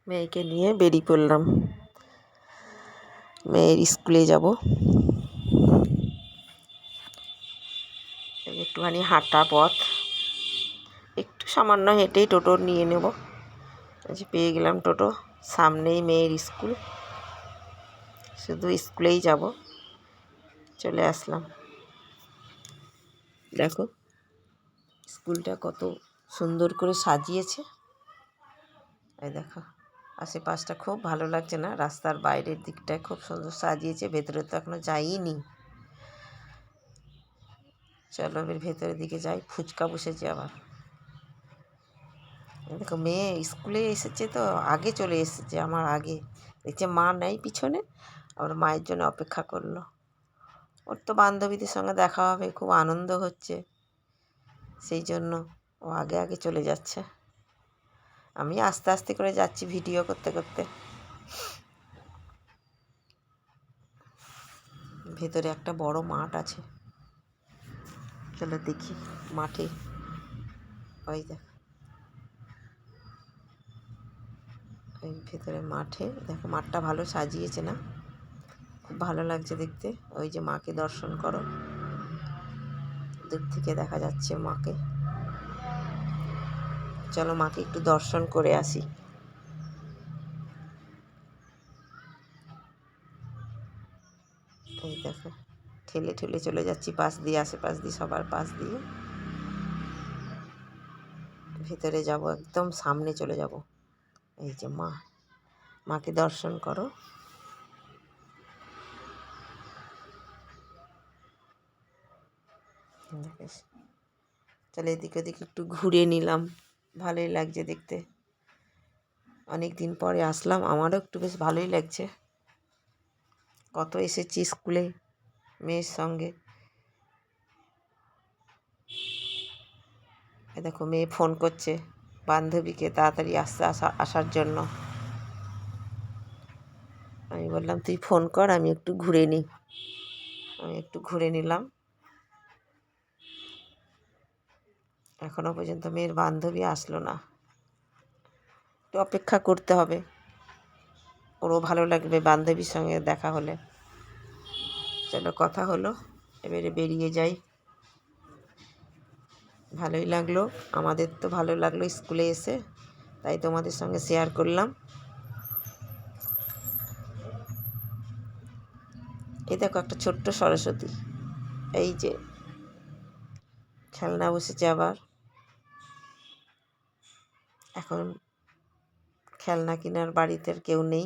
মেয়েকে নিয়ে বেরিয়ে পড়লাম। মেয়ের স্কুলে যাব। একটুখানি হাঁটা পথ, একটু সামান্য হেঁটেই টোটো নিয়ে নেব। পেয়ে গেলাম টোটো, সামনেই মেয়ের স্কুল, শুধু স্কুলেই যাব। চলে আসলাম। দেখো স্কুলটা কত সুন্দর করে সাজিয়েছে। এই দেখো আশেপাশটা খুব ভালো লাগছে না? রাস্তার বাইরের দিকটায় খুব সুন্দর সাজিয়েছে, ভেতরে তো এখনো যাইনি। চলো এবার ভেতরের দিকে যাই। ফুচকা বসেছে আবার। দেখো মেয়ে স্কুলে এসেছে তো আগে চলে এসেছে, আমার আগে। দেখছে মা নেই পিছনে, আবার মায়ের জন্য অপেক্ষা করলো। ওর তো বান্ধবীদের সঙ্গে দেখা হবে, খুব আনন্দ হচ্ছে, সেই জন্য ও আগে আগে চলে যাচ্ছে। আমি আস্তে আস্তে করে যাচ্ছি ভিডিও করতে করতে। ভেতরে একটা বড় মাঠ আছে, চলো দেখি মাঠে। ওই দেখ, ওই ভেতরে মাঠে দেখো, মাঠটা ভালো সাজিয়েছে না? খুব ভালো লাগছে দেখতে। ওই যে মাকে দর্শন করো, দূর থেকে দেখা যাচ্ছে মাকে। চলো মাকে একটু দর্শন করে আসি। এই দেখো ঠেলে ঠেলে চলে যাচ্ছি পাশ দিয়ে, আশেপাশ দিয়ে, সবার পাশ দিয়ে ভেতরে যাব, একদম সামনে চলে যাব। এই যে মা, মাকে দর্শন করো। তাহলে এদিক ওদিক একটু ঘুরে নিলাম, ভালোই লাগছে দেখতে। অনেক দিন পরে আসলাম, আমারও একটু বেশ ভালোই লাগছে। কত এসেছি স্কুলে মেয়ের সঙ্গে। দেখো মেয়ে ফোন করছে বান্ধবীকে তাড়াতাড়ি আসার জন্য। আমি বললাম তুই ফোন কর, আমি একটু ঘুরে নিই। আমি একটু ঘুরে নিলাম। এখনও পর্যন্ত মেয়ের বান্ধবী আসলো না, একটু অপেক্ষা করতে হবে। ওরও ভালো লাগবে বান্ধবীর সঙ্গে দেখা হলে। চলো কথা হলো, এবারে বেরিয়ে যাই। ভালোই লাগলো, আমাদের তো ভালো লাগলো স্কুলে এসে, তাই তোমাদের সঙ্গে শেয়ার করলাম। এই দেখো একটা ছোট্ট সরস্বতী, এই যে খেলনা বসেছে আবার। এখন খেলনা কেনার বাড়িতে কেউ নেই।